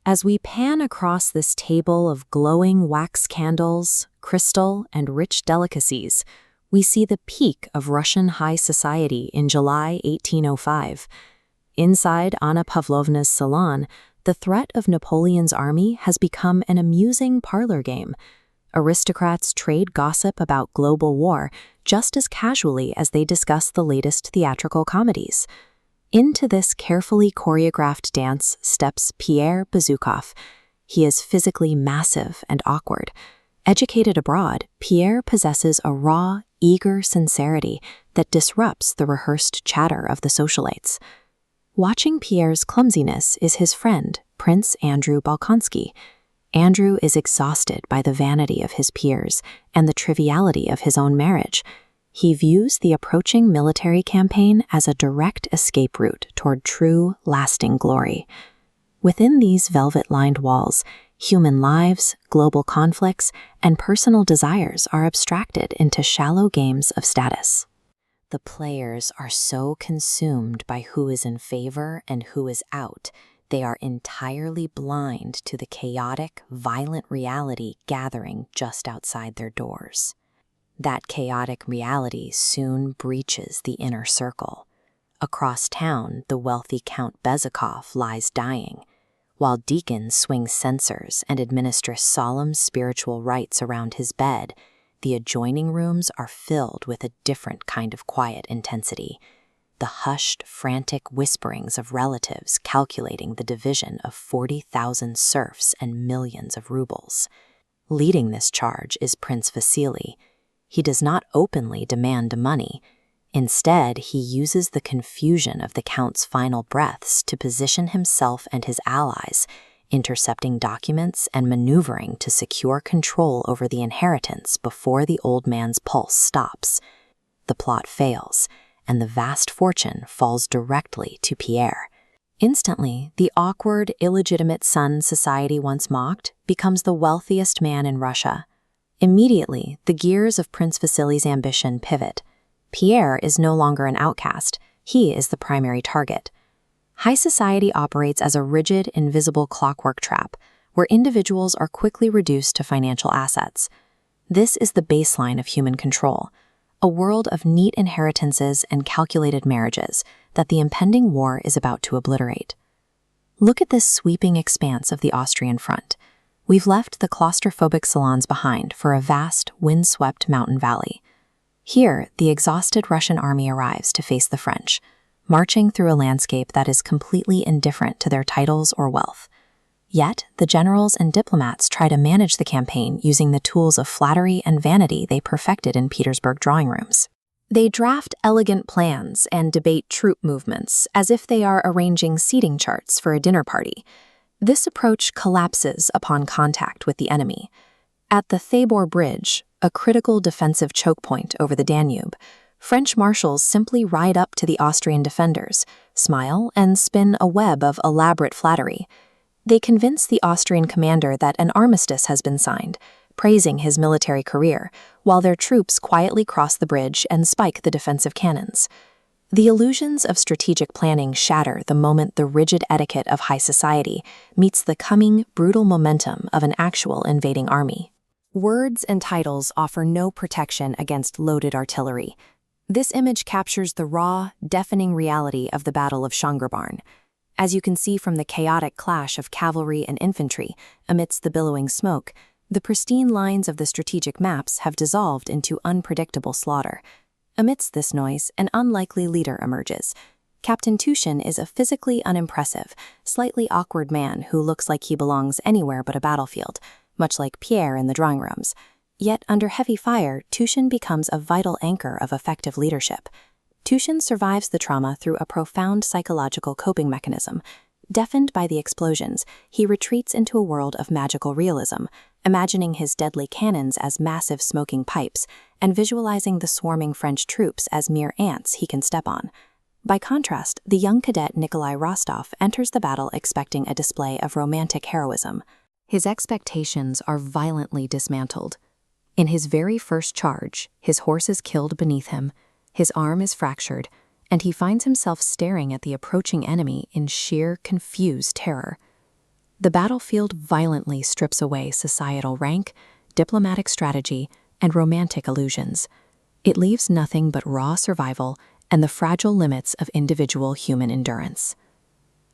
As we pan across this table of glowing wax candles, crystal, and rich delicacies, we see the peak of Russian high society in July 1805. Inside Anna Pavlovna's salon, the threat of Napoleon's army has become an amusing parlor game. Aristocrats trade gossip about global war just as casually as they discuss the latest theatrical comedies. Into this carefully choreographed dance steps Pierre Bezukhov. He is physically massive and awkward. Educated abroad, Pierre possesses a raw, eager sincerity that disrupts the rehearsed chatter of the socialites. Watching Pierre's clumsiness is his friend, Prince Andrew Bolkonsky. Andrew is exhausted by the vanity of his peers and the triviality of his own marriage. He views the approaching military campaign as a direct escape route toward true, lasting glory. Within these velvet-lined walls, human lives, global conflicts, and personal desires are abstracted into shallow games of status. The players are so consumed by who is in favor and who is out, they are entirely blind to the chaotic, violent reality gathering just outside their doors. That chaotic reality soon breaches the inner circle. Across town, the wealthy Count Bezukhov lies dying, while deacons swing censers and administer solemn spiritual rites around his bed. The adjoining rooms are filled with a different kind of quiet intensity, the hushed, frantic whisperings of relatives calculating the division of 40,000 serfs and millions of rubles. Leading this charge is Prince Vassily. He does not openly demand money. Instead, he uses the confusion of the Count's final breaths to position himself and his allies, intercepting documents and maneuvering to secure control over the inheritance before the old man's pulse stops. The plot fails, and the vast fortune falls directly to Pierre. Instantly, the awkward, illegitimate son society once mocked becomes the wealthiest man in Russia. Immediately, the gears of Prince Vasily's ambition pivot. Pierre is no longer an outcast. He is the primary target. High society operates as a rigid, invisible clockwork trap, where individuals are quickly reduced to financial assets. This is the baseline of human control, a world of neat inheritances and calculated marriages that the impending war is about to obliterate. Look at this sweeping expanse of the Austrian front. We've left the claustrophobic salons behind for a vast, windswept mountain valley. Here, the exhausted Russian army arrives to face the French, marching through a landscape that is completely indifferent to their titles or wealth. Yet, the generals and diplomats try to manage the campaign using the tools of flattery and vanity they perfected in Petersburg drawing rooms. They draft elegant plans and debate troop movements as if they are arranging seating charts for a dinner party. This approach collapses upon contact with the enemy. At the Thabor Bridge, a critical defensive choke point over the Danube, French marshals simply ride up to the Austrian defenders, smile, and spin a web of elaborate flattery. They convince the Austrian commander that an armistice has been signed, praising his military career, while their troops quietly cross the bridge and spike the defensive cannons. The illusions of strategic planning shatter the moment the rigid etiquette of high society meets the coming, brutal momentum of an actual invading army. Words and titles offer no protection against loaded artillery. This image captures the raw, deafening reality of the Battle of Schongrabern. As you can see from the chaotic clash of cavalry and infantry amidst the billowing smoke, the pristine lines of the strategic maps have dissolved into unpredictable slaughter. Amidst this noise, an unlikely leader emerges. Captain Tushin is a physically unimpressive, slightly awkward man who looks like he belongs anywhere but a battlefield, much like Pierre in the drawing rooms. Yet, under heavy fire, Tushin becomes a vital anchor of effective leadership. Tushin survives the trauma through a profound psychological coping mechanism. Deafened by the explosions, he retreats into a world of magical realism, imagining his deadly cannons as massive smoking pipes and visualizing the swarming French troops as mere ants he can step on. By contrast, the young cadet Nikolai Rostov enters the battle expecting a display of romantic heroism. His expectations are violently dismantled. In his very first charge, his horse is killed beneath him, his arm is fractured, and he finds himself staring at the approaching enemy in sheer, confused terror. The battlefield violently strips away societal rank, diplomatic strategy, and romantic illusions. It leaves nothing but raw survival and the fragile limits of individual human endurance.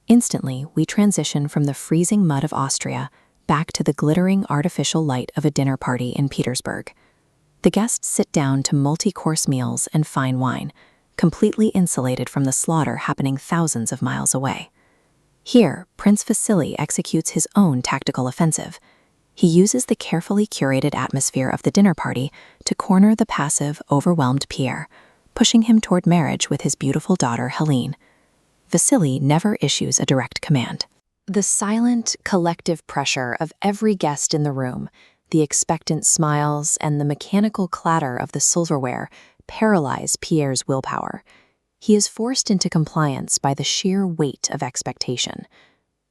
Instantly, we transition from the freezing mud of Austria back to the glittering artificial light of a dinner party in Petersburg. The guests sit down to multi-course meals and fine wine, completely insulated from the slaughter happening thousands of miles away. Here, Prince Vassily executes his own tactical offensive. He uses the carefully curated atmosphere of the dinner party to corner the passive, overwhelmed Pierre, pushing him toward marriage with his beautiful daughter Helene. Vassily never issues a direct command. The silent, collective pressure of every guest in the room, the expectant smiles and the mechanical clatter of the silverware paralyze Pierre's willpower. He is forced into compliance by the sheer weight of expectation.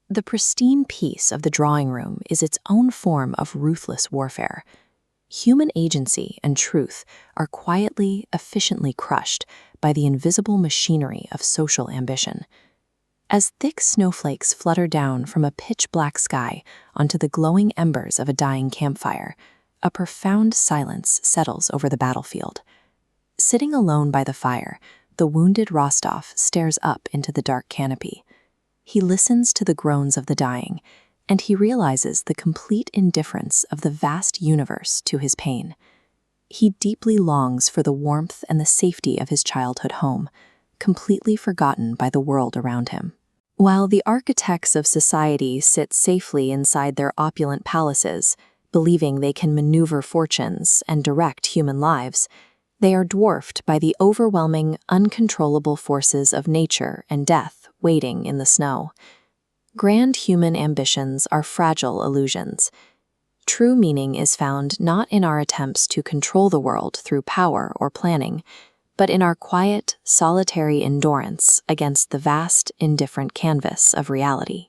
The pristine peace of the drawing room is its own form of ruthless warfare. Human agency and truth are quietly, efficiently crushed by the invisible machinery of social ambition. As thick snowflakes flutter down from a pitch-black sky onto the glowing embers of a dying campfire, a profound silence settles over the battlefield. Sitting alone by the fire, the wounded Rostov stares up into the dark canopy. He listens to the groans of the dying, and he realizes the complete indifference of the vast universe to his pain. He deeply longs for the warmth and the safety of his childhood home, completely forgotten by the world around him. While the architects of society sit safely inside their opulent palaces, believing they can maneuver fortunes and direct human lives, they are dwarfed by the overwhelming, uncontrollable forces of nature and death waiting in the snow. Grand human ambitions are fragile illusions. True meaning is found not in our attempts to control the world through power or planning, but in our quiet, solitary endurance against the vast, indifferent canvas of reality.